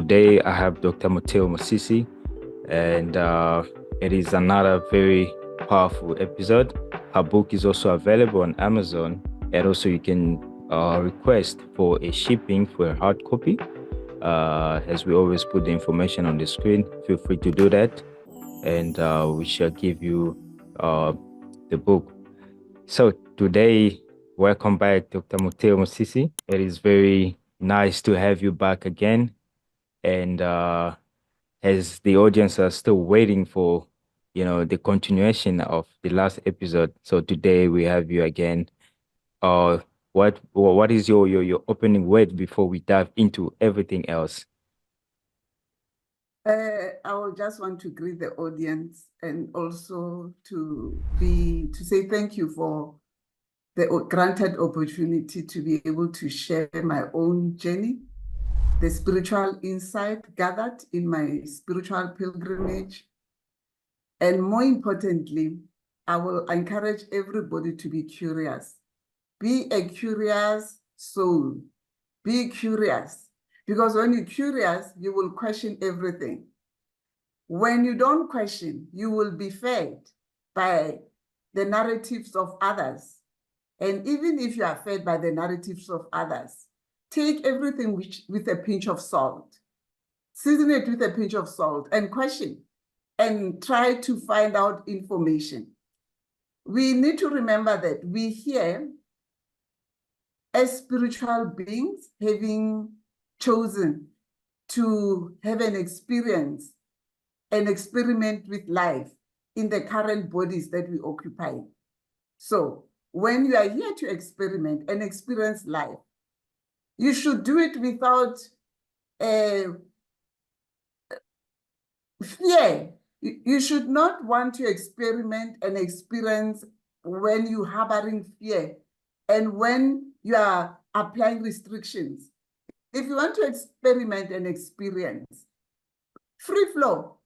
today I have Dr. Mateo Mosisi, and it is another very powerful episode. Her book is also available on Amazon, and also you can request for a shipping for a hard copy. As we always put the information on the screen, feel free to do that, and we shall give you the book. So today, welcome back, Dr. Mateo Mosisi. It is very nice to have you back again. And as the audience are still waiting for, the continuation of the last episode, so today we have you again. What is your opening word before we dive into everything else? I would just want to greet the audience and also to say thank you for the granted opportunity to be able to share my own journey, the spiritual insight gathered in my spiritual pilgrimage. And more importantly, I will encourage everybody to be curious. Be a curious soul. Be curious. Because when you're curious, you will question everything. When you don't question, you will be fed by the narratives of others. And even if you are fed by the narratives of others, take everything with a pinch of salt. Season it with a pinch of salt and question and try to find out information. We need to remember that we here, as spiritual beings, having chosen to have an experience, an experiment with life in the current bodies that we occupy. So when you are here to experiment and experience life, you should do it without fear. You should not want to experiment and experience when you're harboring fear and when you are applying restrictions. If you want to experiment and experience, free flow,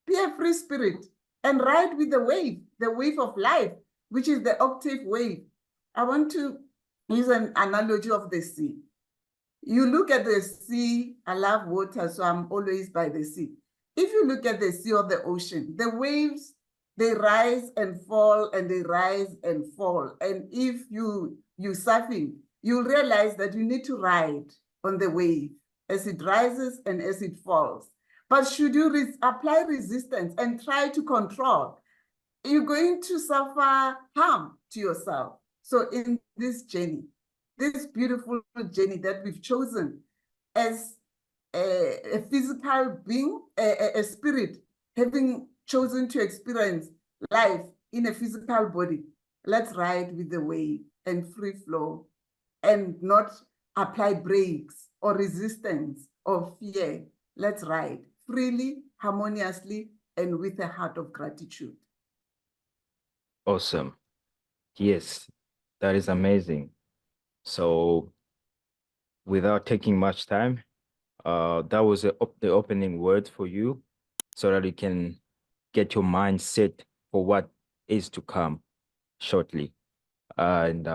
be a free spirit, and ride with the wave of life, which is the octave wave. I want to use an analogy of the sea. You look at the sea, I love water, so I'm always by the sea. If you look at the sea or the ocean, the waves, they rise and fall and they rise and fall. And if you're surfing, you'll realize that you need to ride on the wave as it rises and as it falls. But should you apply resistance and try to control, you're going to suffer harm to yourself. So in this journey, this beautiful journey that we've chosen as a physical being, a spirit, having chosen to experience life in a physical body, let's ride with the wave and free flow and not apply brakes or resistance or fear. Let's ride freely, harmoniously, and with a heart of gratitude. Awesome. Yes, that is amazing. So without taking much time, that was the opening word for you so that you can get your mind set for what is to come shortly. And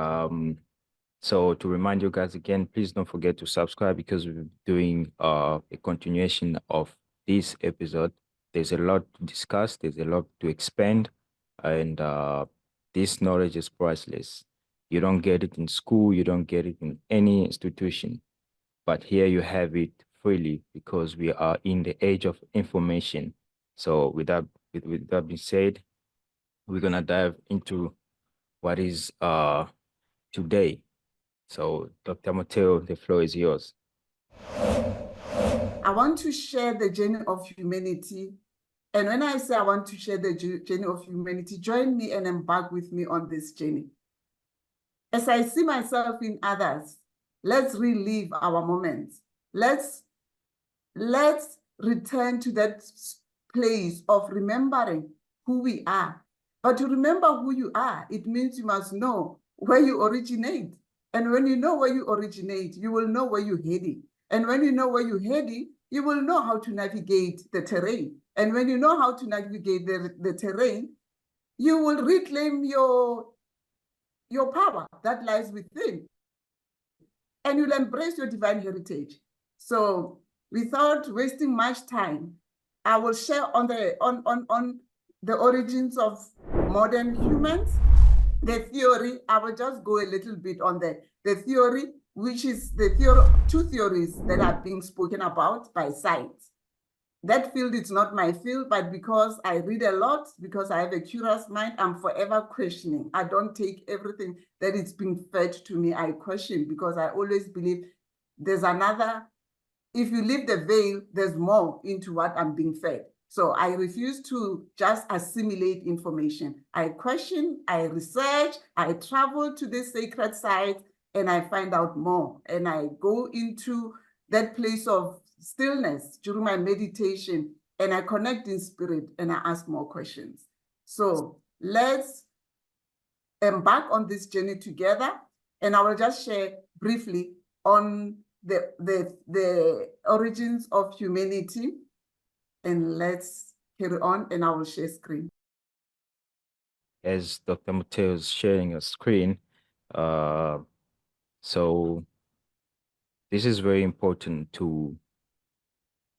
so to remind you guys again, please don't forget to subscribe because we're doing a continuation of this episode. There's a lot to discuss, there's a lot to expand, and this knowledge is priceless. You don't get it in school, you don't get it in any institution, but here you have it freely because we are in the age of information. So with that being said, we're gonna dive into what is today. So Dr. Mateo, the floor is yours. I want to share the journey of humanity. And when I say I want to share the journey of humanity, join me and embark with me on this journey. As I see myself in others, let's relive our moments. Let's return to that place of remembering who we are. But to remember who you are, it means you must know where you originate. And when you know where you originate, you will know where you're heading. And when you know where you're heading, you will know how to navigate the terrain. And when you know how to navigate the terrain, you will reclaim your power that lies within. And you'll embrace your divine heritage. So without wasting much time, I will share on the origins of modern humans. The theory, I will just go a little bit on the theory, which is the theory, two theories that are being spoken about by science. That field is not my field, but because I read a lot, because I have a curious mind, I'm forever questioning. I don't take everything that is being fed to me, I question, because I always believe there's another, if you lift the veil, there's more into what I'm being fed. So I refuse to just assimilate information. I question, I research, I travel to the sacred site, and I find out more. And I go into that place of stillness during my meditation, and I connect in spirit, and I ask more questions. So let's embark on this journey together. And I will just share briefly on the origins of humanity. And let's carry on, and I will share screen. As Dr. Mateo is sharing a screen, so this is very important to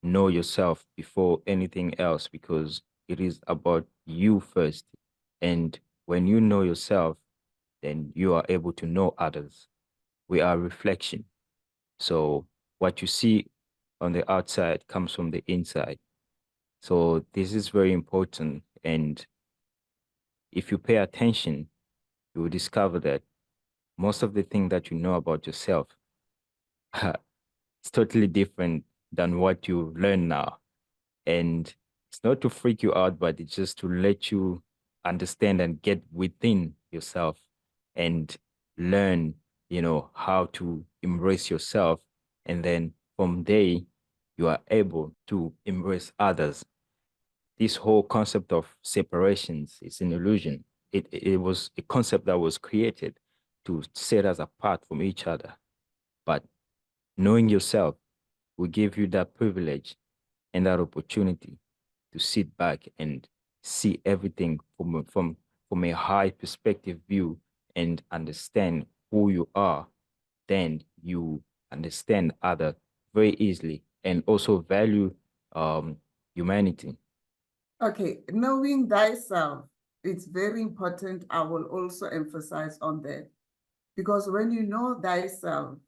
know yourself before anything else, because it is about you first. And when you know yourself, then you are able to know others. We are reflection. So what you see on the outside comes from the inside. So this is very important. And if you pay attention, you will discover that most of the things that you know about yourself, it's totally different than what you learn now. And it's not to freak you out, but it's just to let you understand and get within yourself and learn, how to embrace yourself. And then from there, you are able to embrace others. This whole concept of separations is an illusion. It was a concept that was created to set us apart from each other. But knowing yourself will give you that privilege and that opportunity to sit back and see everything from a high perspective view and understand who you are. Then you understand other very easily and also value humanity. Okay, knowing thyself, it's very important. I will also emphasize on that, because when you know thyself,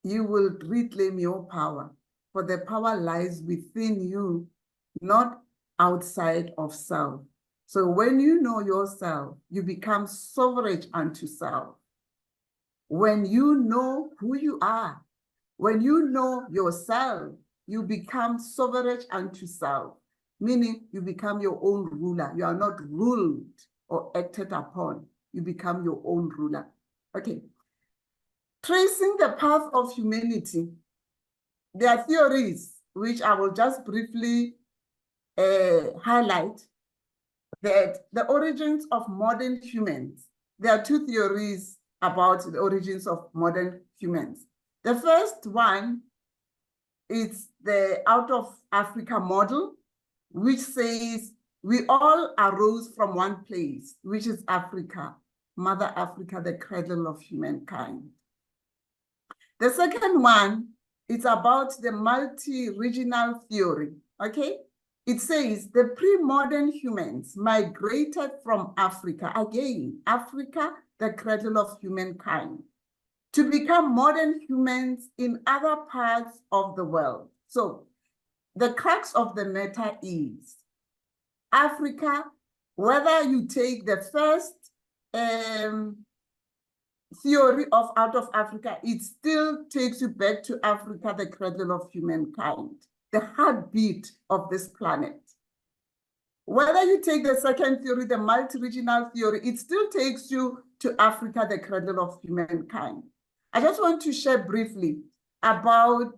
you will reclaim your power, for the power lies within you, not outside of self. So when you know yourself, you become sovereign unto self. When you know who you are, when you know yourself, you become sovereign unto self, meaning you become your own ruler. You are not ruled or acted upon. You become your own ruler. Okay. Tracing the path of humanity, there are theories which I will just briefly highlight, that the origins of modern humans, there are two theories about the origins of modern humans. The first one is the out of Africa model, which says we all arose from one place, which is Africa, Mother Africa, the cradle of humankind. The second one is about the multi-regional theory, okay? It says the pre-modern humans migrated from Africa, again, Africa, the cradle of humankind, to become modern humans in other parts of the world. So the crux of the matter is Africa, whether you take the first theory of out of Africa, it still takes you back to Africa, the cradle of humankind, the heartbeat of this planet. Whether you take the second theory, the multi-regional theory, it still takes you to Africa, the cradle of humankind. I just want to share briefly about,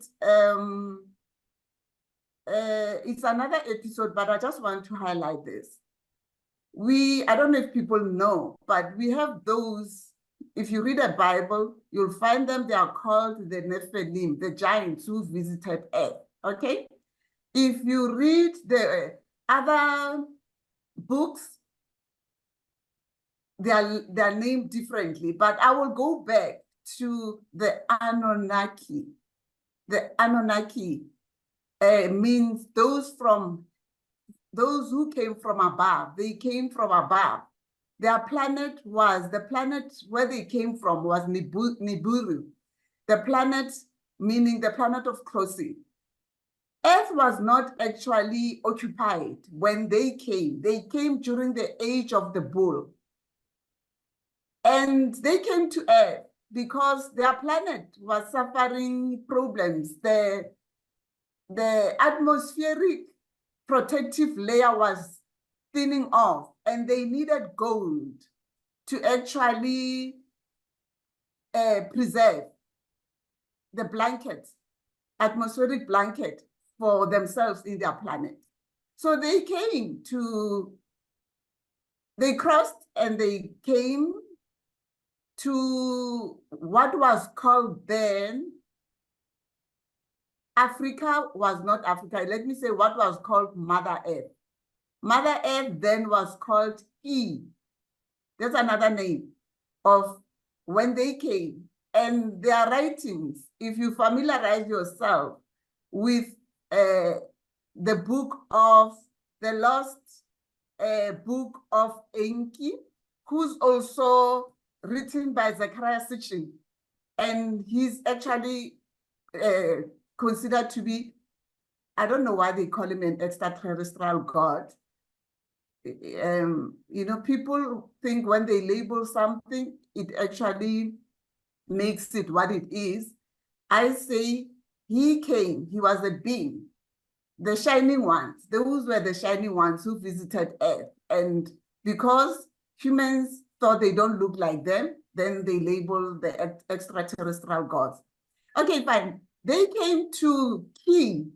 it's another episode, but I just want to highlight this. I don't know if people know, but we have those, if you read a Bible, you'll find them, they are called the Nephilim, the giants who visited Earth, okay? If you read the other books, they are named differently, but I will go back to the Anunnaki. The Anunnaki means those who came from above. They came from above. The planet where they came from was Nibiru. The planet, meaning the planet of crossing. Earth was not actually occupied when they came. They came during the age of the bull. And they came to Earth because their planet was suffering problems. The atmospheric protective layer was thinning off, and they needed gold to actually preserve the blanket, atmospheric blanket for themselves in their planet. So they crossed and they came to what was called then Africa. Was not Africa. Let me say what was called Mother Earth. Mother Earth then was called E. That's another name of when they came. And their writings, if you familiarize yourself with the book of the lost book of Enki, who's also written by Zechariah Sitchin, and he's actually considered to be, I don't know why they call him an extraterrestrial god. You know, people think when they label something, it actually makes it what it is. I say he came, he was a being, the shining ones. Those were the shining ones who visited Earth. And because humans thought they don't look like them, then they label the extraterrestrial gods. Okay, fine. They came to Ki,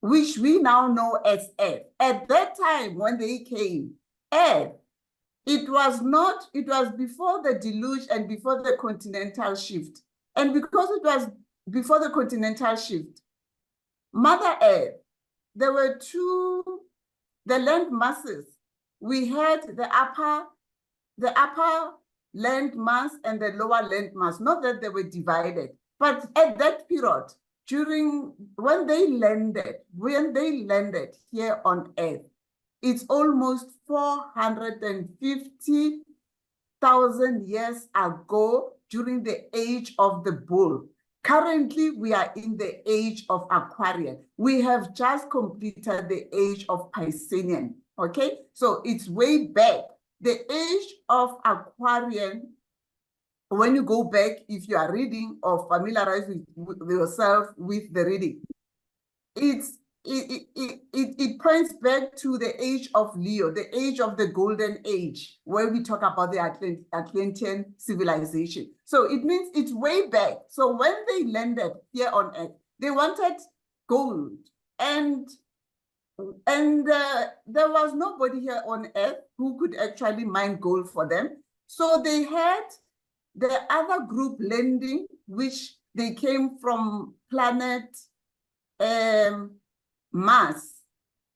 which we now know as Earth. At that time, when they came, Earth, it was before the deluge and before the continental shift. And because it was before the continental shift, Mother Earth, there were the land masses. We had the upper land mass and the lower land mass, not that they were divided, but at that period, when they landed here on Earth, it's almost 450,000 years ago during the age of the bull. Currently, we are in the age of Aquarian. We have just completed the age of Piscean, okay? So it's way back. The age of Aquarian, when you go back, if you are reading or familiarize with yourself with the reading, it points back to the age of Leo, the age of the golden age, where we talk about the Atlantean civilization. So it means it's way back. So when they landed here on Earth, they wanted gold, and there was nobody here on Earth who could actually mine gold for them. So they had the other group landing, which they came from planet Mars.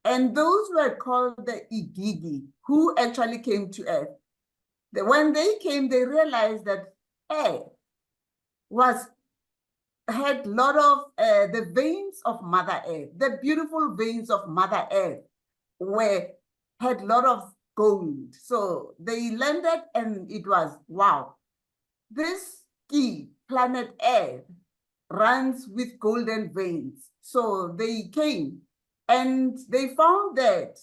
And those were called the Igigi, who actually came to Earth. When they came, they realized that Earth had a lot of the veins of Mother Earth, the beautiful veins of Mother Earth had a lot of gold. So they landed and it was, wow, this key planet Earth runs with golden veins. So they came and they found that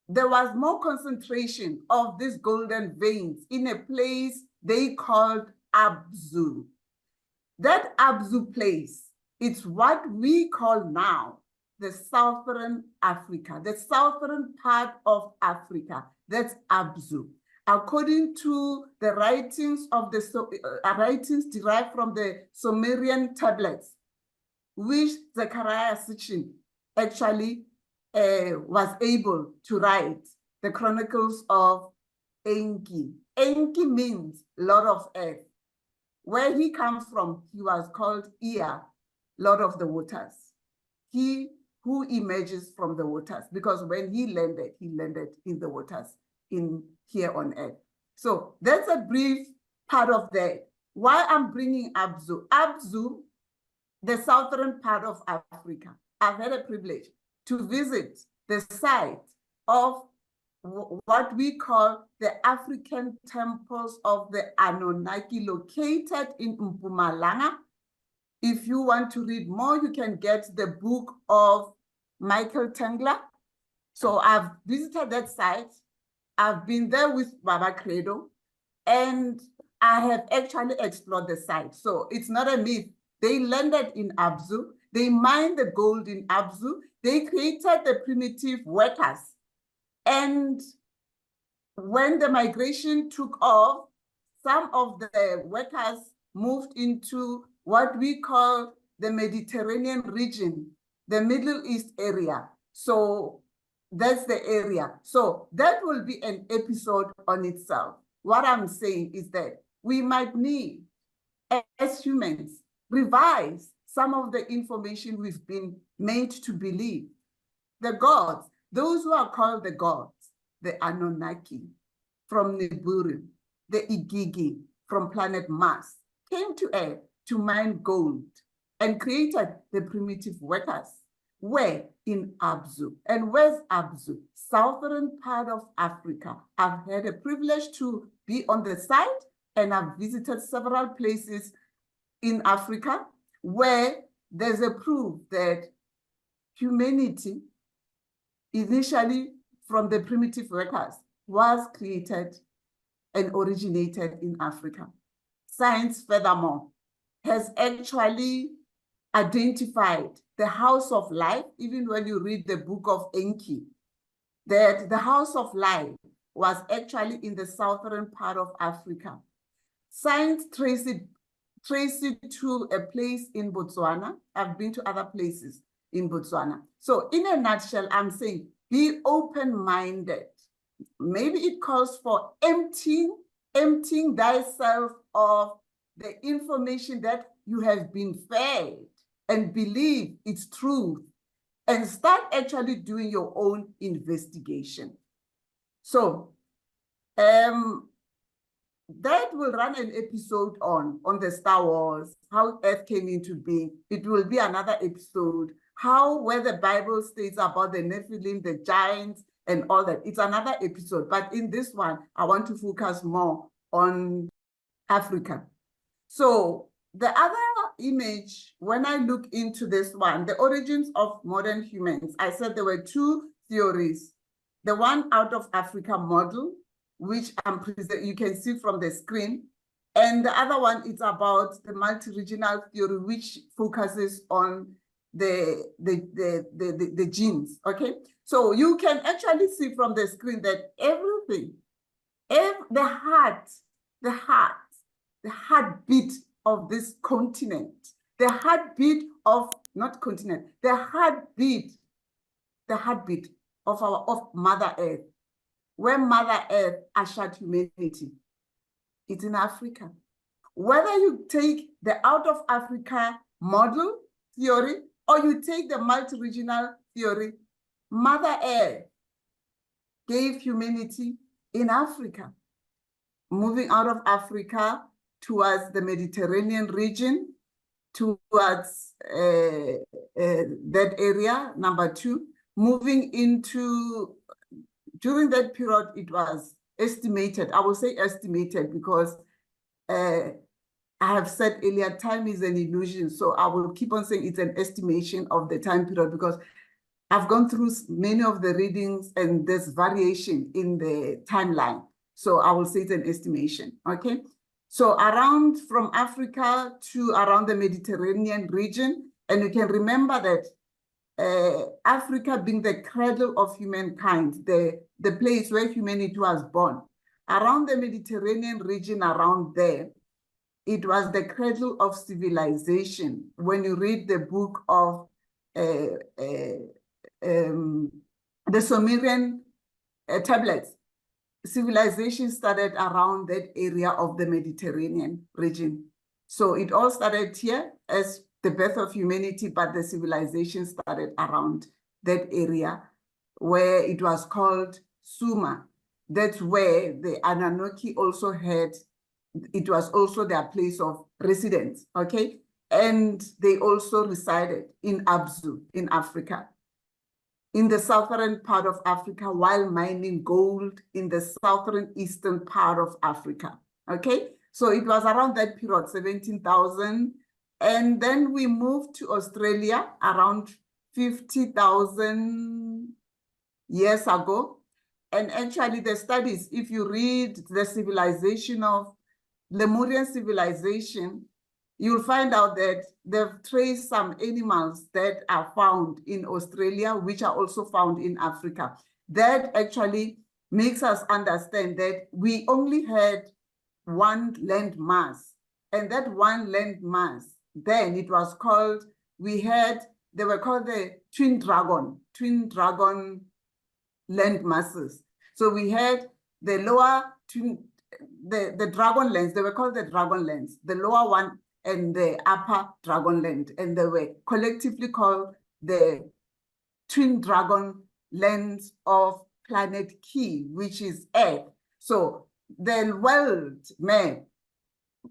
there was more concentration of these golden veins in a place they called Abzu. That Abzu place, it's what we call now the Southern Africa, the southern part of Africa. That's Abzu. According to the writings of writings derived from the Sumerian tablets, which Zechariah Sitchin actually was able to write, the Chronicles of Enki. Enki means Lord of Earth. Where he comes from, he was called Ea, Lord of the Waters. He who emerges from the waters, because when he landed in the waters here on Earth. So that's a brief part of that. Why I'm bringing Abzu? Abzu, the southern part of Africa. I've had a privilege to visit the site of what we call the African temples of the Anunnaki located in Mpumalanga. If you want to read more, you can get the book of Michael Tengler. So I've visited that site. I've been there with Baba Credo, and I have actually explored the site. So it's not a myth. They landed in Abzu. They mined the gold in Abzu. They created the primitive workers. And when the migration took off, some of the workers moved into what we call the Mediterranean region, the Middle East area. So that's the area. So that will be an episode on itself. What I'm saying is that we might need, as humans, revise some of the information we've been made to believe. The gods, those who are called the gods, the Anunnaki from Nibiru, the Igigi from planet Mars, came to Earth to mine gold and created the primitive workers. Where? In Abzu. And where's Abzu? Southern part of Africa. I've had a privilege to be on the site, and I've visited several places in Africa where there's a proof that humanity, initially from the primitive workers, was created and originated in Africa. Science, furthermore, has actually identified the house of life, even when you read the book of Enki, that the house of life was actually in the southern part of Africa. Science traces it to a place in Botswana. I've been to other places in Botswana. So in a nutshell, I'm saying be open-minded. Maybe it calls for emptying thyself of the information that you have been fed and believe it's truth, and start actually doing your own investigation. So that will run an episode on the Star Wars, how Earth came into being. It will be another episode, where the Bible states about the Nephilim, the giants, and all that. It's another episode. But in this one, I want to focus more on Africa. So the other image, when I look into this one, the origins of modern humans, I said there were two theories. The one out of Africa model, which you can see from the screen. And the other one is about the multi-regional theory, which focuses on the genes, okay? So you can actually see from the screen that everything, the heartbeat of this continent, the heartbeat of, not continent, the heartbeat of Mother Earth, where Mother Earth ushered humanity, it's in Africa. Whether you take the out of Africa model theory or you take the multi-regional theory, Mother Earth gave humanity in Africa, moving out of Africa towards the Mediterranean region, towards that area, number two, moving into, during that period, it was estimated. I will say estimated because I have said earlier, time is an illusion. So I will keep on saying it's an estimation of the time period because I've gone through many of the readings and there's variation in the timeline. So I will say it's an estimation, okay? So around from Africa to around the Mediterranean region, and you can remember that Africa being the cradle of humankind, the place where humanity was born. Around the Mediterranean region, around there, it was the cradle of civilization. When you read the book of the Sumerian tablets, civilization started around that area of the Mediterranean region. So it all started here as the birth of humanity, but the civilization started around that area where it was called Sumer. That's where the Anunnaki also had it was also their place of residence, okay? And they also resided in Abzu, in Africa, in the southern part of Africa, while mining gold in the southern eastern part of Africa, okay? So it was around that period, 17,000. And then we moved to Australia around 50,000 years ago. And actually the studies, if you read the civilization of Lemurian civilization, you'll find out that they've traced some animals that are found in Australia, which are also found in Africa. That actually makes us understand that we only had one land mass. And that one land mass, then it was called, they were called the twin dragon land masses. So we had the lower twin, the dragon lands, they were called the dragon lands, the lower one and the upper dragon land, and they were collectively called the twin dragon lands of planet Key, which is Earth. So the world map,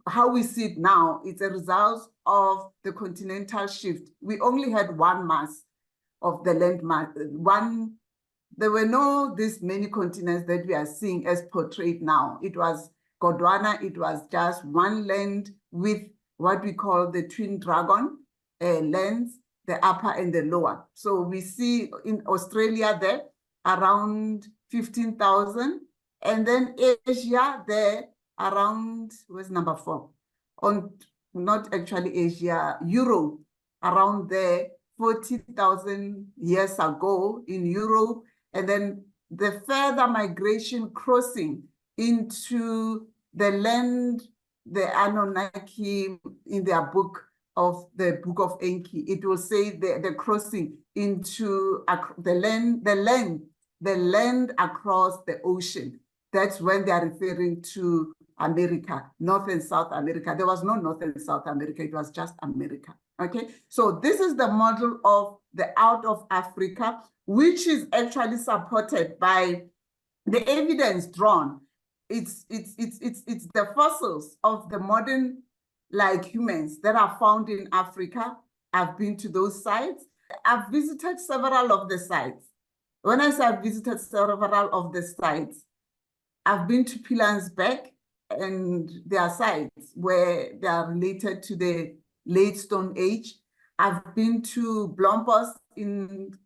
how we see it now, it's a result of the continental shift. We only had one mass of the land mass, there were no this many continents that we are seeing as portrayed now. It was Gondwana, it was just one land with what we call the twin dragon lands, the upper and the lower. So we see in Australia there around 15,000, and then Asia there around, where's number 4? Not actually Asia, Europe, around there, 40,000 years ago in Europe, and then the further migration crossing into the land, the Anunnaki in their book of the Book of Enki, it will say the crossing into the land across the ocean. That's when they are referring to America, North and South America. There was no North and South America, it was just America. Okay, so this is the model of the out of Africa, which is actually supported by the evidence drawn. It's the fossils of the modern like humans that are found in Africa. I've been to those sites. I've visited several of the sites. When I say I've visited several of the sites, I've been to Pilanesberg, and there are sites where they are related to the late Stone Age. I've been to Blompos in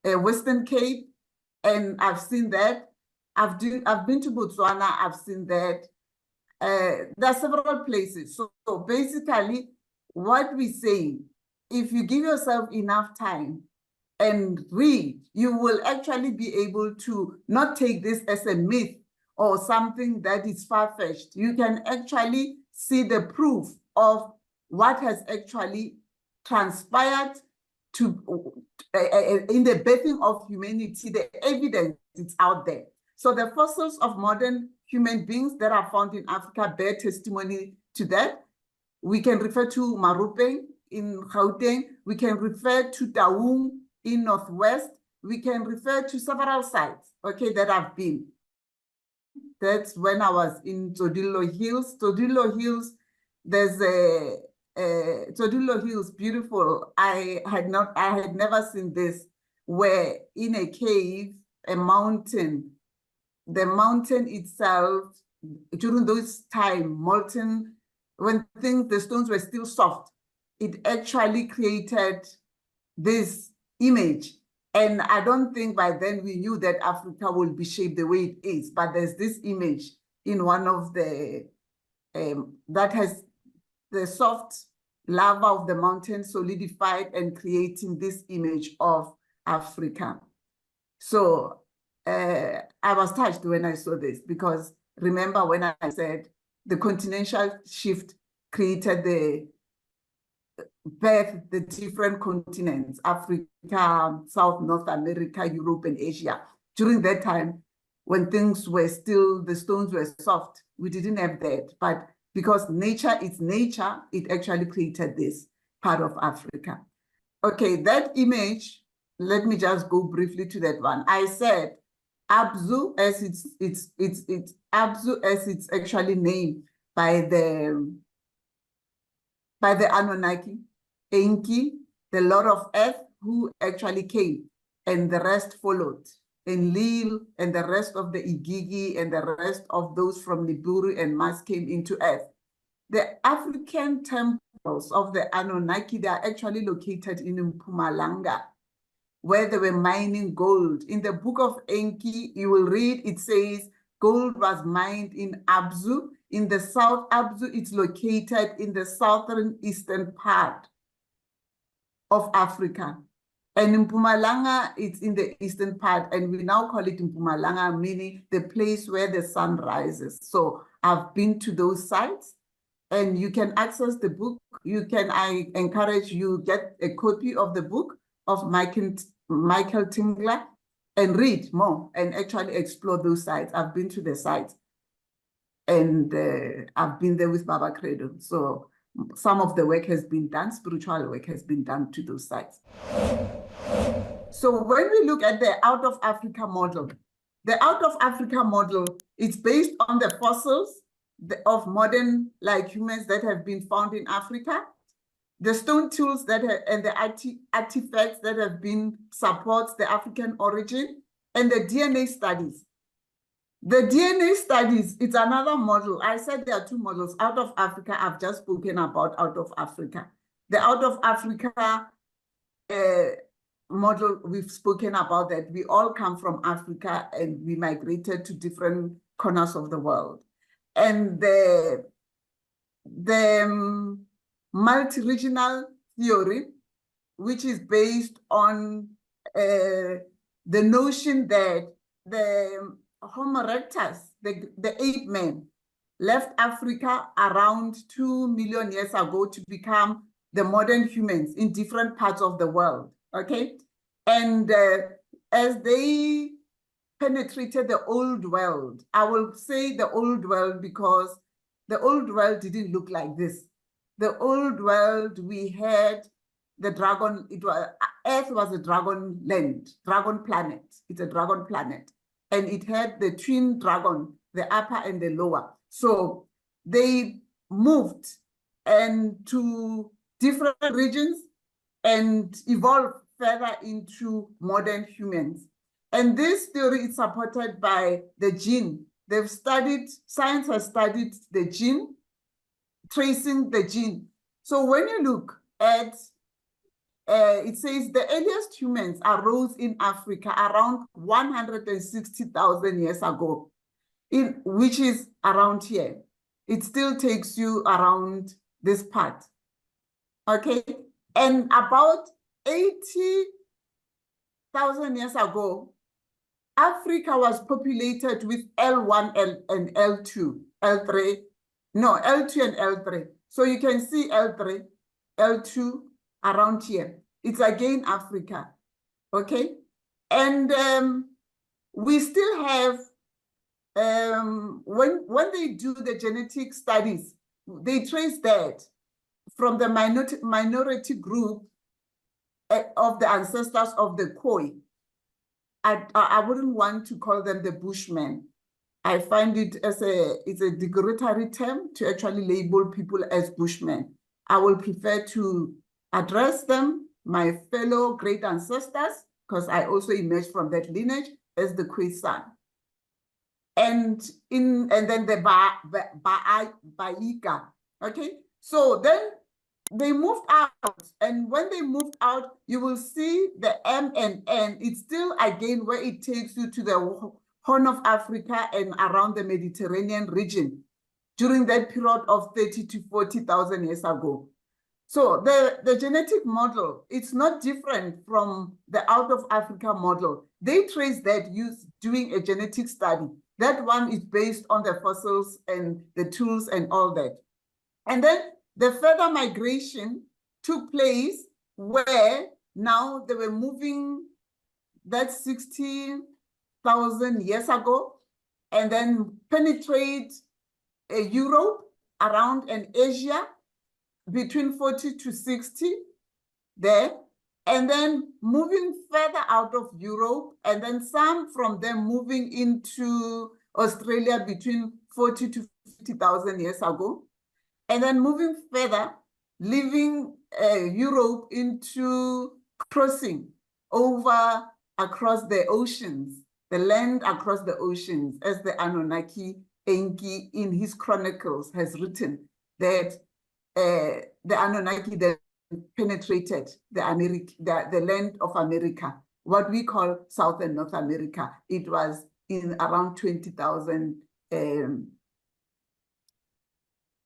Western Cape, and I've seen that. I've been to Botswana, I've seen that. There are several places. So basically, what we say, if you give yourself enough time and read, you will actually be able to not take this as a myth or something that is far-fetched. You can actually see the proof of what has actually transpired in the birthing of humanity. The evidence is out there. So the fossils of modern human beings that are found in Africa bear testimony to that. We can refer to Marupe in Gauteng. We can refer to Taung in Northwest. We can refer to several sites, okay, that I've been. That's when I was in Tsodilo Hills. Tsodilo Hills, there's Tsodilo Hills, beautiful. I had never seen this, where in a cave, a mountain, the mountain itself, during those time, molten, when the stones were still soft, it actually created this image. And I don't think by then we knew that Africa will be shaped the way it is, but there's this image in one of the, that has the soft lava of the mountain solidified and creating this image of Africa. So I was touched when I saw this, because remember when I said the continental shift created the different continents, Africa, South, North America, Europe, and Asia. During that time, when things were still, the stones were soft, we didn't have that. But because nature is nature, it actually created this part of Africa. Okay, that image, let me just go briefly to that one. I said Abzu, as it's Abzu as it's actually named, by the Anunnaki, Enki, the Lord of Earth, who actually came, and the rest followed. Enlil and the rest of the Igigi and the rest of those from Nibiru and Mars came into Earth. The African temples of the Anunnaki, they are actually located in Mpumalanga, where they were mining gold. In the book of Enki, you will read, it says, gold was mined in Abzu. In the South Abzu, it's located in the southern eastern part of Africa. And in Mpumalanga, it's in the eastern part, and we now call it Mpumalanga, meaning the place where the sun rises. So I've been to those sites, and you can access the book. I encourage you get a copy of the book of Michael Tingler and read more and actually explore those sites. I've been to the sites, and I've been there with Baba Credo. So some of the work has been done, spiritual work has been done to those sites. So when we look at the out of Africa model, the out of Africa model is based on the fossils of modern humans that have been found in Africa, the stone tools that have, and the artifacts that have been supports the African origin, and the DNA studies. The DNA studies, it's another model. I said there are two models. Out of Africa, I've just spoken about out of Africa. The out of Africa model, we've spoken about that. We all come from Africa and we migrated to different corners of the world. And the multi-regional theory, which is based on the notion that the Homo erectus, the ape man, left Africa around 2 million years ago to become the modern humans in different parts of the world, okay? And as they penetrated the old world, I will say the old world because the old world didn't look like this. The old world, we had the dragon, Earth was a dragon land, dragon planet. It's a dragon planet. And it had the twin dragon, the upper and the lower. So they moved to different regions and evolved further into modern humans. And this theory is supported by the gene. Science has studied the gene, tracing the gene. So when you look at, it says the earliest humans arose in Africa around 160,000 years ago, which is around here. It still takes you around this part, okay? And about 80,000 years ago, Africa was populated with L1 and L2, L3, no, L2 and L3. So you can see L3, L2 around here. It's again Africa, okay? And we still have, when they do the genetic studies, they trace that from the minority group of the ancestors of the Khoi. I wouldn't want to call them the Bushmen. I find it as it's a derogatory term to actually label people as Bushmen. I will prefer to address them, my fellow great ancestors, because I also emerged from that lineage as the Khoi son. And then the Baika, okay? So then they moved out, and when they moved out, you will see the M and N. It's still, again, where it takes you to the Horn of Africa and around the Mediterranean region during that period of 30 to 40,000 years ago. So the genetic model, it's not different from the out of Africa model. They trace that doing a genetic study. That one is based on the fossils and the tools and all that. And then the further migration took place where now they were moving that 60,000 years ago and then penetrate Europe around and Asia between 40 to 60 there, and then moving further out of Europe, and then some from them moving into Australia between 40 to 50,000 years ago. And then moving further, leaving Europe into crossing over across the oceans, the land across the oceans, as the Anunnaki Enki in his chronicles has written, that the Anunnaki then penetrated the land of America, what we call South and North America. It was in around 20,000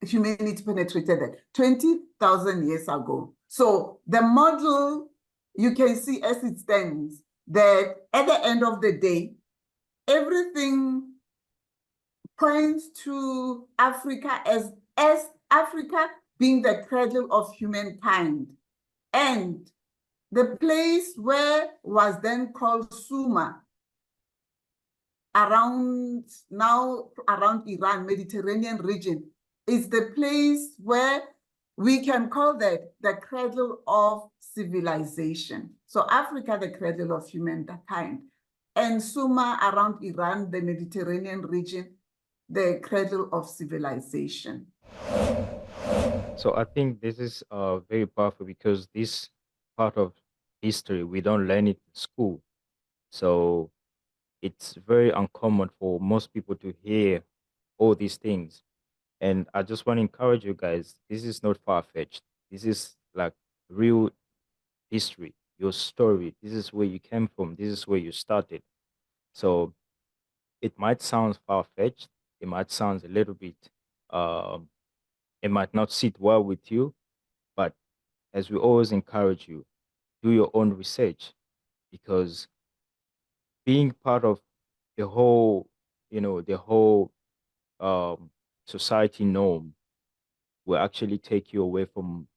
humanity penetrated that 20,000 years ago. So the model, you can see as it stands, that at the end of the day, everything points to Africa as Africa being the cradle of humankind. And the place where was then called Sumer, around Iran, Mediterranean region, is the place where we can call that the cradle of civilization. So Africa, the cradle of humankind, and Sumer around Iran, the Mediterranean region, the cradle of civilization. So I think this is very powerful because this part of history, we don't learn it in school. So it's very uncommon for most people to hear all these things. And I just want to encourage you guys, this is not far-fetched. This is like real history, your story. This is where you came from. This is where you started. So it might sound far-fetched. It might sound a little bit, um, it might not sit well with you, but as we always encourage you, do your own research, because being part of the whole, the whole society norm will actually take you away from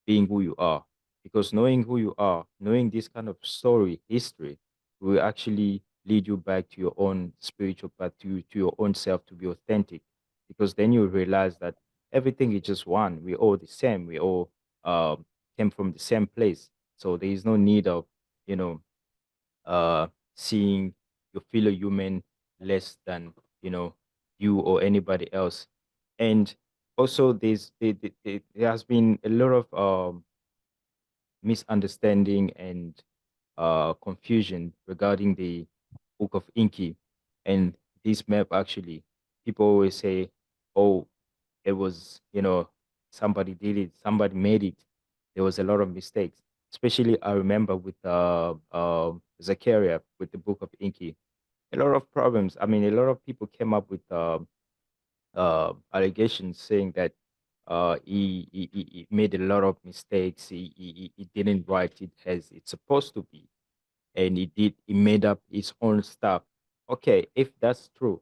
being who you are. Because knowing who you are, knowing this kind of story, history, will actually lead you back to your own spiritual path, to your own self, to be authentic. Because then you realize that everything is just one. We're all the same. We all came from the same place. So there is no need of, you know, uh, seeing your fellow human less than, you or anybody else. And also there has been a lot of misunderstanding and confusion regarding the Book of Inki and this map. Actually, people always say, oh, it was, somebody did it, somebody made it. There was a lot of mistakes. Especially, I remember with Zachariah with the Book of Inki, a lot of problems. I mean, a lot of people came up with allegations saying that he made a lot of mistakes. He didn't write it as it's supposed to be, and he made up his own stuff. Okay, if that's true,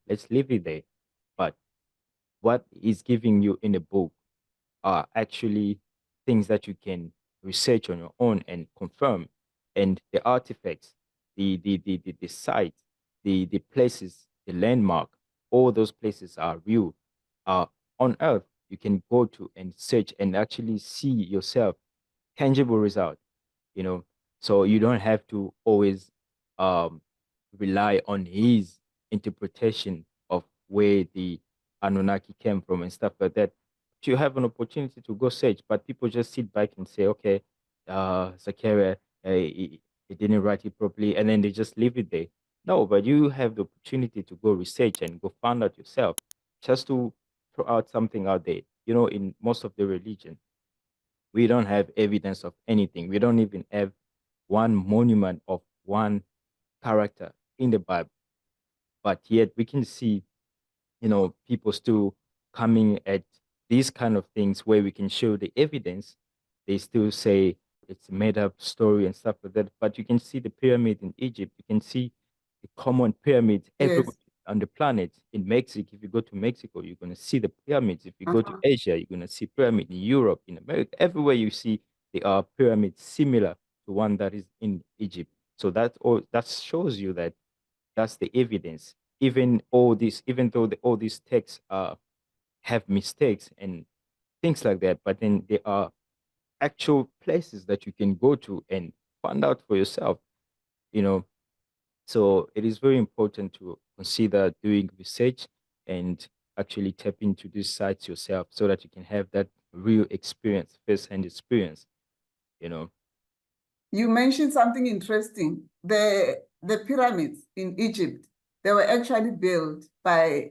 let's leave it there. But what is giving you in the book are actually things that you can research on your own and confirm. And the artifacts, the sites, the places, the landmark, all those places are real, are on earth. You can go to and search and actually see yourself tangible result, you know. So you don't have to always um rely on his interpretation of where the Anunnaki came from and stuff like that. You have an opportunity to go search, but people just sit back and say, okay, Zachariah, he didn't write it properly, and then they just leave it there. No, but you have the opportunity to go research and go find out yourself, just to throw out something out there. You know, in most of the religion, we don't have evidence of anything. We don't even have one monument of one character in the Bible, but yet we can see, people still coming at these kind of things where we can show the evidence. They still say it's a made up story and stuff like that. But you can see the pyramid in Egypt. You can see the common pyramids everywhere Yes. on the planet. In Mexico, if you go to Mexico, you're going to see the pyramids. If you go to Uh-huh. Asia, you're going to see pyramid in Europe, in America. Everywhere you see, there are pyramids similar to one that is in Egypt. So that shows you that that's the evidence. Even though all these texts have mistakes and things like that, but then there are actual places that you can go to and find out for yourself, you know. So it is very important to consider doing research and actually tap into these sides yourself so that you can have that real experience, first-hand experience, you know. You mentioned something interesting. The pyramids in Egypt, they were actually built by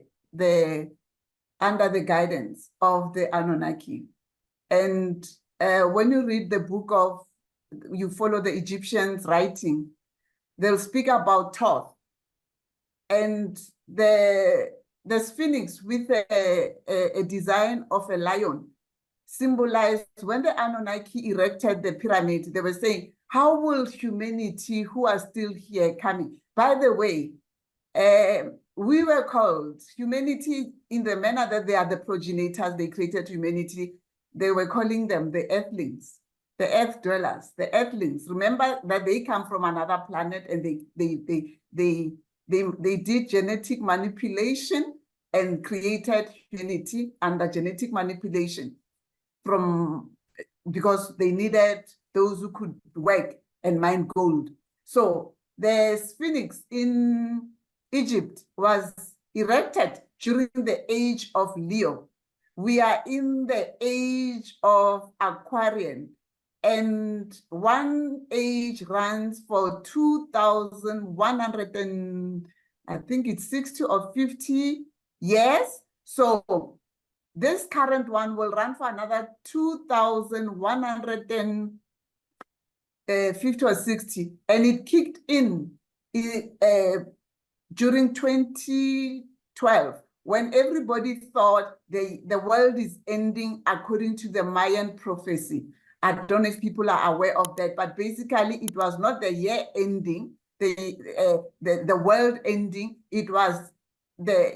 under the guidance of the Anunnaki. And when you read the book of, you follow the Egyptians' writing, they'll speak about Thoth. And the Sphinx with a design of a lion symbolized when the Anunnaki erected the pyramid, they were saying, how will humanity who are still here coming? By the way, we were called humanity in the manner that they are the progenitors, they created humanity. They were calling them the Earthlings, the earth dwellers, the Earthlings. Remember that they come from another planet and they did genetic manipulation and created humanity under genetic manipulation because they needed those who could work and mine gold. So the Sphinx in Egypt was erected during the age of Leo. We are in the age of Aquarian, and one age runs for 2,100 and I think it's 60 or 50 years. So this current one will run for another 2,150 or 60, and it kicked in during 2012, when everybody thought the world is ending according to the Mayan prophecy. I don't know if people are aware of that, but basically it was not the year ending, the world ending. It was the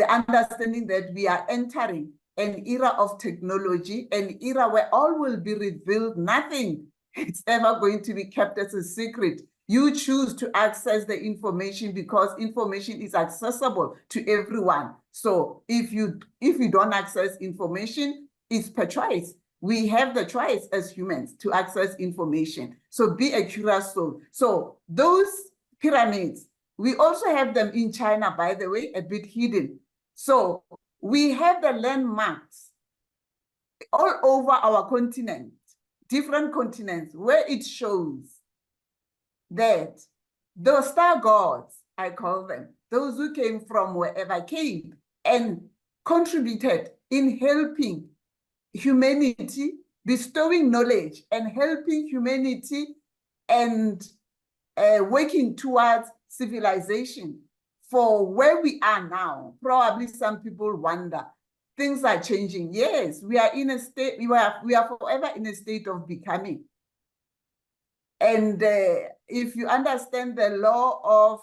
understanding that we are entering an era of technology, an era where all will be revealed. Nothing is ever going to be kept as a secret. You choose to access the information because information is accessible to everyone. So if you don't access information, it's per choice. We have the choice as humans to access information. So be a curious soul. So those pyramids, we also have them in China, by the way, a bit hidden. So we have the landmarks all over our continent, different continents, where it shows that those star gods, I call them, those who came from wherever came and contributed in helping humanity, bestowing knowledge and helping humanity and working towards civilization for where we are now. Probably some people wonder, things are changing. Yes, we are in a state, we are forever in a state of becoming. And if you understand the law of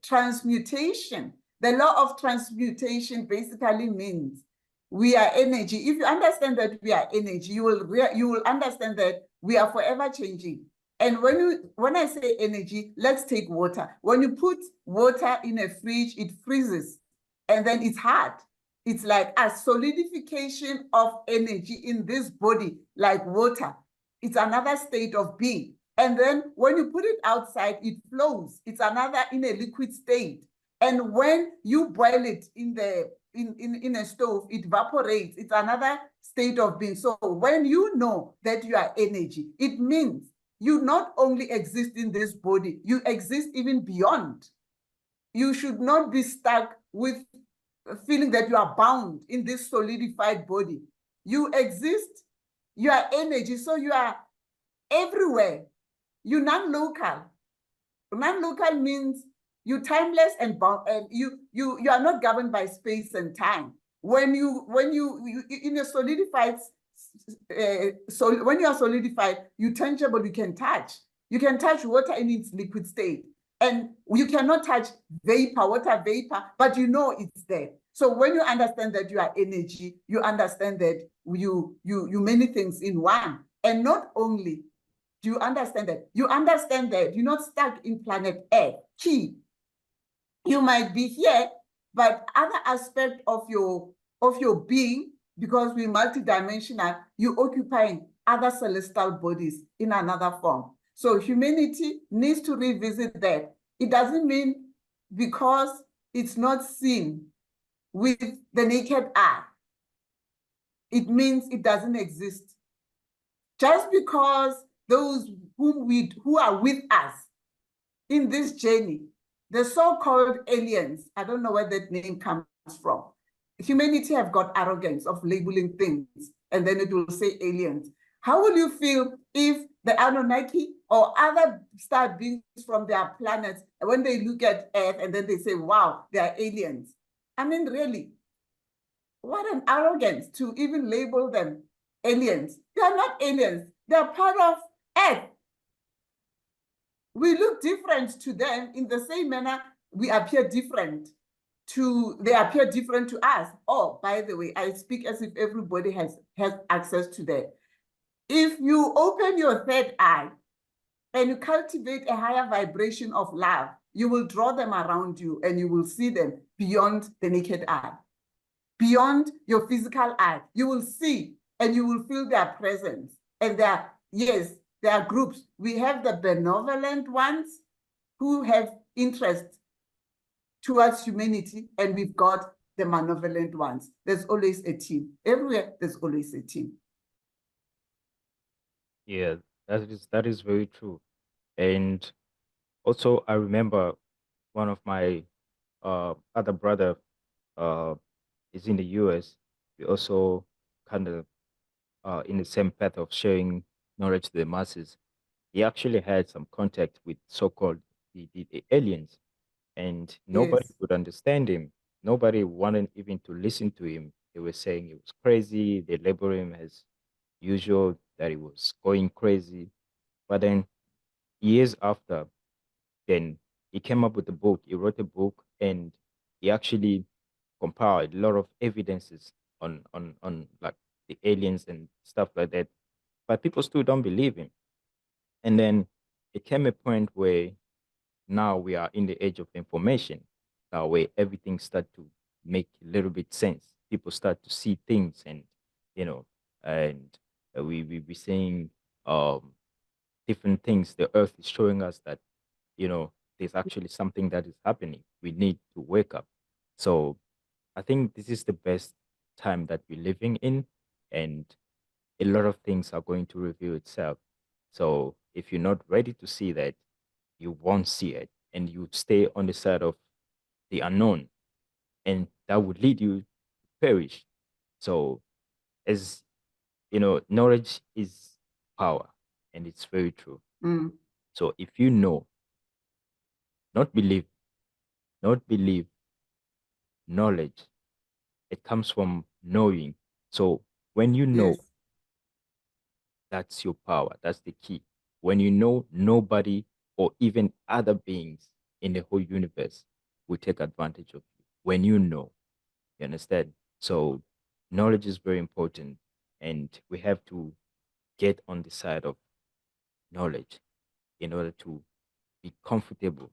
transmutation, the law of transmutation basically means we are energy. If you understand that we are energy, you will understand that we are forever changing. And when I say energy, let's take water. When you put water in a fridge, it freezes, and then it's hard. It's like a solidification of energy in this body, like water. It's another state of being. And then when you put it outside, it flows. It's another in a liquid state. And when you boil it in a stove, it evaporates. It's another state of being. So when you know that you are energy, it means you not only exist in this body, you exist even beyond. You should not be stuck with feeling that you are bound in this solidified body. You exist, you are energy, so you are everywhere. You're non-local. Non-local means you're timeless and bound, and you are not governed by space and time. When you in a solidified so when you are solidified, you're tangible, you can touch. You can touch water in its liquid state. And you cannot touch vapor, water vapor, but you know it's there. So when you understand that you are energy, you understand that you many things in one. And not only do you understand that, you understand that you're not stuck in planet Earth. Key. You might be here, but other aspect of your being, because we're multidimensional, you occupying other celestial bodies in another form. So humanity needs to revisit that. It doesn't mean because it's not seen with the naked eye, it means it doesn't exist. Just because those who are with us in this journey, the so-called aliens, I don't know where that name comes from. Humanity have got arrogance of labeling things, and then it will say aliens. How will you feel if the Anunnaki or other star beings from their planets, when they look at Earth and then they say, wow, they are aliens? I mean, really, what an arrogance to even label them aliens. They are not aliens. They are part of Earth. We look different to them in the same manner we appear different they appear different to us. Oh, by the way, I speak as if everybody has access to that. If you open your third eye and you cultivate a higher vibration of love, you will draw them around you and you will see them beyond the naked eye, beyond your physical eye. You will see and you will feel their presence. And yes, there are groups. We have the benevolent ones who have interest towards humanity, and we've got the malevolent ones. There's always a team. Everywhere, there's always a team. Yeah, that is very true. And also, I remember one of my other brother uh is in the US. We also kind of in the same path of sharing knowledge to the masses. He actually had some contact with so-called the aliens, and nobody Yes, could understand him. Nobody wanted even to listen to him. They were saying he was crazy. They labeled him as usual, that he was going crazy. But then years after, then he came up with a book. He wrote a book, and he actually compiled a lot of evidences on like the aliens and stuff like that. But people still don't believe him. And then it came a point where now we are in the age of information, where everything start to make a little bit sense. People start to see things, and you know, and we be seeing different things. The earth is showing us that, there's actually something that is happening. We need to wake up. So I think this is the best time that we're living in, and a lot of things are going to reveal itself. So if you're not ready to see that, you won't see it, and you stay on the side of the unknown, and that would lead you to perish. So, as knowledge is power, and it's very true. mm, So if you know, not believe, not believe, knowledge, it comes from knowing. So when you know, yes, that's your power. That's the key. When you know, nobody or even other beings in the whole universe will take advantage of you. When you know, you understand? So knowledge is very important, and we have to get on the side of knowledge in order to be comfortable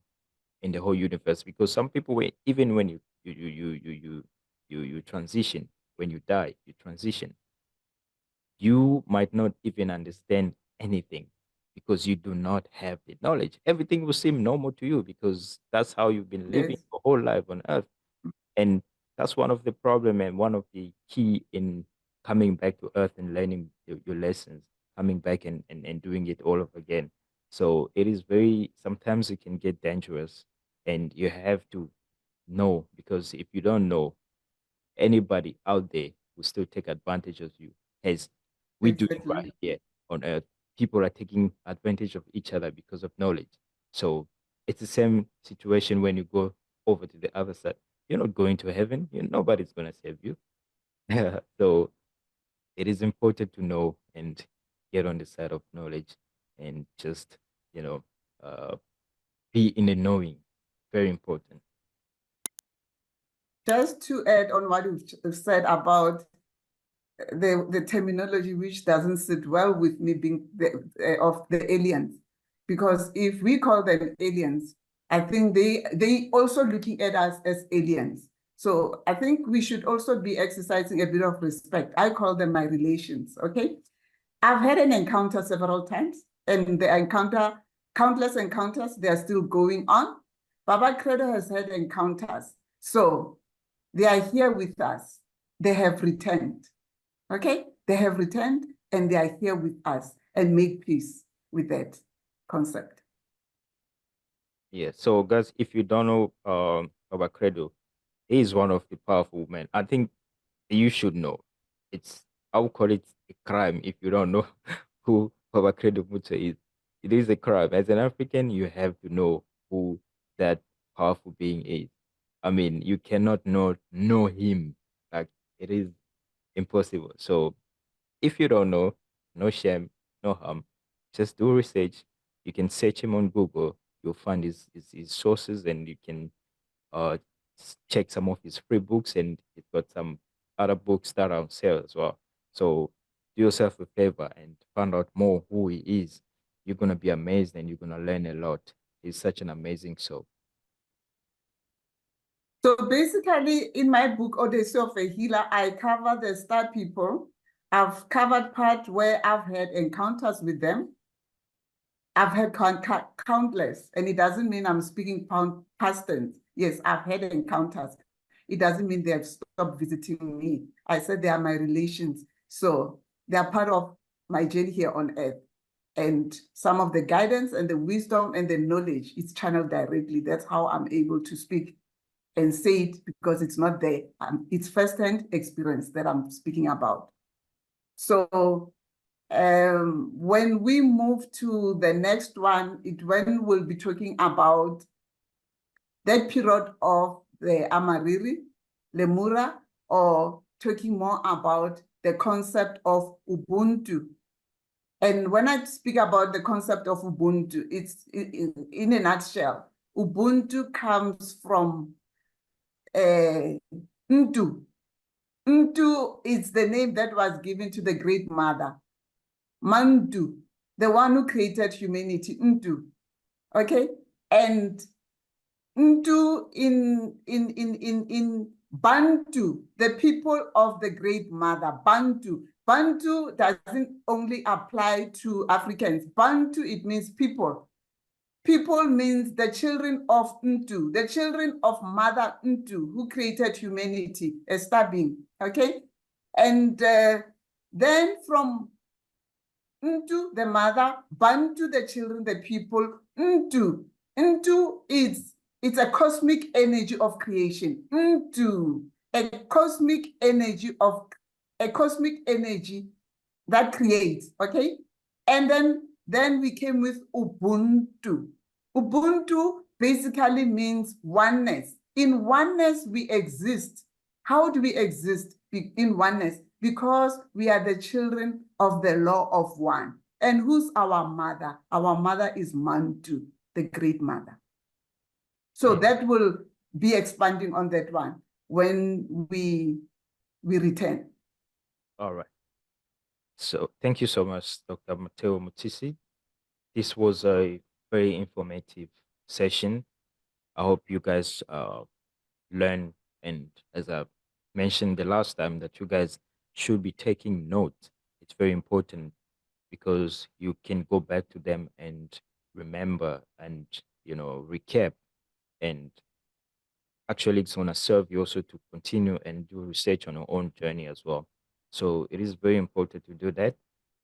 in the whole universe. Because some people, even when you transition, when you die, you transition, you might not even understand anything because you do not have the knowledge. Everything will seem normal to you because that's how you've been living yes. your whole life on earth. And that's one of the problem and one of the key in coming back to earth and learning your lessons, coming back and doing it all over again. So it is sometimes it can get dangerous, and you have to know, because if you don't know, anybody out there will still take advantage of you, as we do Exactly. right here on earth. People are taking advantage of each other because of knowledge. So it's the same situation when you go over to the other side. You're not going to heaven. Nobody's going to save you. So it is important to know and get on the side of knowledge, and just, you know, uh, be in the knowing. Very important. Just to add on what you've said about the terminology, which doesn't sit well with me, being of the aliens, because if we call them aliens, I think they also looking at us as aliens. So I think we should also be exercising a bit of respect. I call them my relations. Okay, I've had an encounter several times, and the countless encounters, they are still going on. Baba Credo has had encounters. So they are here with us. They have returned. Okay? They have returned and they are here with us and make peace with that concept. Yeah. So guys, if you don't know Baba Credo, he is one of the powerful men. I think you should know. I would call it a crime if you don't know who Baba Credo Muta is. It is a crime. As an African, you have to know who that powerful being is. I mean, you cannot not know him. Like, it is impossible. So if you don't know, no shame, no harm. Just do research. You can search him on Google. You'll find his sources, and you can uh check some of his free books, and he's got some other books that are on sale as well. So do yourself a favor and find out more who he is. You're gonna be amazed and you're gonna learn a lot. He's such an amazing soul. So basically, in my book, Odyssey of a Healer, I cover the star people. I've covered part where I've had encounters with them. I've had countless, and it doesn't mean I'm speaking past tense. Yes, I've had encounters. It doesn't mean they have stopped visiting me. I said they are my relations. So they are part of my journey here on earth. And some of the guidance and the wisdom and the knowledge is channeled directly. That's how I'm able to speak and say it, because it's not there. It's firsthand experience that I'm speaking about. So when we move to the next one, when we'll be talking about that period of the Amariri, Lemura, or talking more about the concept of Ubuntu. And when I speak about the concept of Ubuntu, it's in a nutshell. Ubuntu comes from Ntu. Ntu is the name that was given to the Great Mother. Mantu, the one who created humanity, Ntu. Okay? And Ntu in Bantu, the people of the Great Mother, Bantu. Bantu doesn't only apply to Africans. Bantu, it means people. People means the children of Ntu, the children of Mother Ntu, who created humanity, a star being, okay? And then from Ntu, the mother, Bantu, the children, the people, Ntu. Ntu it's a cosmic energy of creation. Ntu, a cosmic energy that creates, okay? And then we came with Ubuntu. Ubuntu basically means oneness. In oneness, we exist. How do we exist in oneness? Because we are the children of the law of one. And who's our mother? Our mother is Mantu, the great mother. So that will be expanding on that one when we return. All right. So thank you so much, Dr. Matteo Mutisi. This was a very informative session. I hope you guys learn, and as I mentioned the last time, that you guys should be taking note. It's very important because you can go back to them and remember and recap, and actually it's going to serve you also to continue and do research on your own journey as well. So it is very important to do that.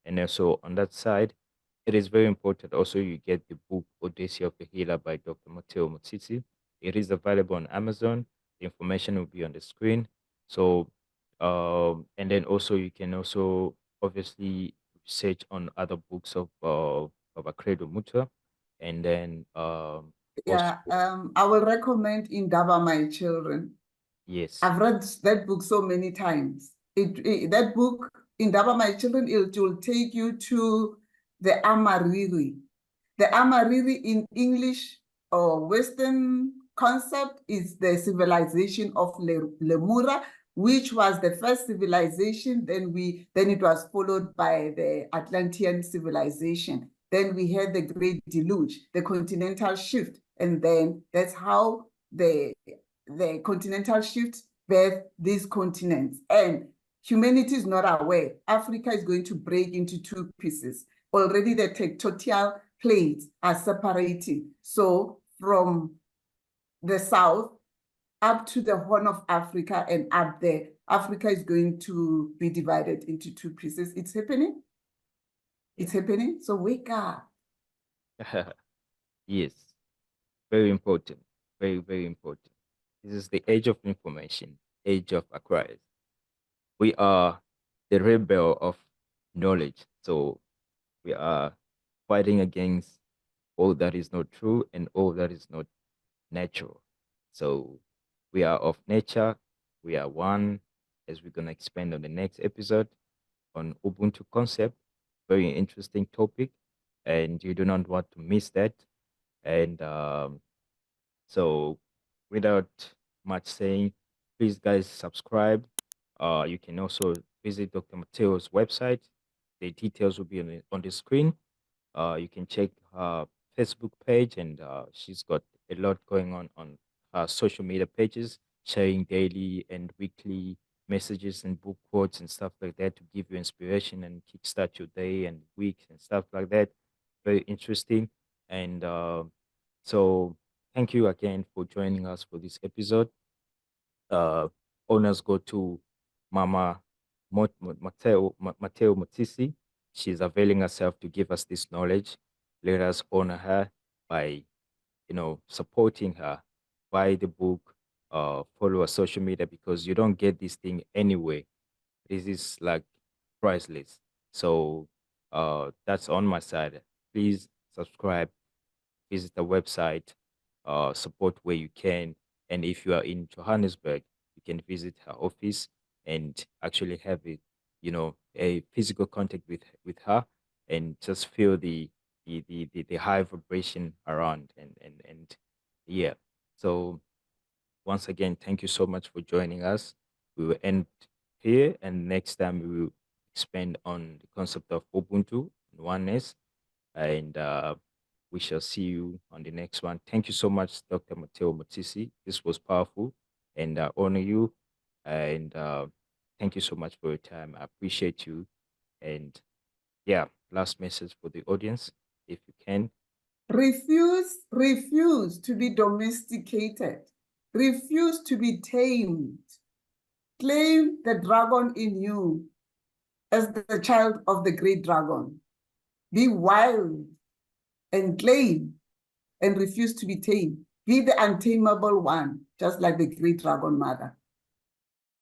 And also on that side, it is very important also you get the book Odyssey of a Healer by Dr. Matteo Mutisi. It is available on Amazon. The information will be on the screen. So and then also you can also obviously research on other books of Credo Mutua. And then Yeah, I will recommend Indaba My Children. yes. I've read that book so many times. That book, Indaba My Children, it will take you to the Amariri. The Amariri in English or Western concept is the civilization of Lemura, which was the first civilization. Then it was followed by the Atlantean civilization. Then we had the Great Deluge, the continental shift. And then that's how the continental shift birthed these continents. And humanity is not aware. Africa is going to break into two pieces. Already the tectonic plates are separating. So from the south, up to the Horn of Africa and up there. Africa is going to be divided into two pieces. It's happening. It's happening. So wake up. Yes, very important. Very, very important. This is the age of information, age of Aquarius. We are the rebel of knowledge. So we are fighting against all that is not true and all that is not natural. So we are of nature. We are one, as we're going to expand on the next episode on Ubuntu concept. Very interesting topic, and you do not want to miss that. And so, without much saying, please, guys, subscribe. You can also visit Dr. Mateo's website. The details will be on the screen. You can check her Facebook page, and she's got a lot going on her social media pages, sharing daily and weekly messages and book quotes and stuff like that to give you inspiration and kickstart your day and week and stuff like that. Very interesting. And so, thank you again for joining us for this episode. Honors go to Mama Mateo Motisi. She's availing herself to give us this knowledge. Let us honor her by, supporting her. Buy the book, follow her social media, because you don't get this thing anyway. This is like priceless. So that's on my side. Please subscribe, visit the website, support where you can. And if you are in Johannesburg, you can visit her office and actually have a physical contact with her, and just feel the high vibration around, and yeah. So once again, thank you so much for joining us. We will end here, and next time we will expand on the concept of Ubuntu and oneness, and we shall see you on the next one. Thank you so much, Dr. Mateo Motisi. This was powerful, and I honor you. And thank you so much for your time. I appreciate you. And yeah, last message for the audience, if you can. Refuse to be domesticated. Refuse to be tamed. Claim the dragon in you as the child of the great dragon. Be wild and claim and refuse to be tamed. Be the untamable one, just like the great dragon mother.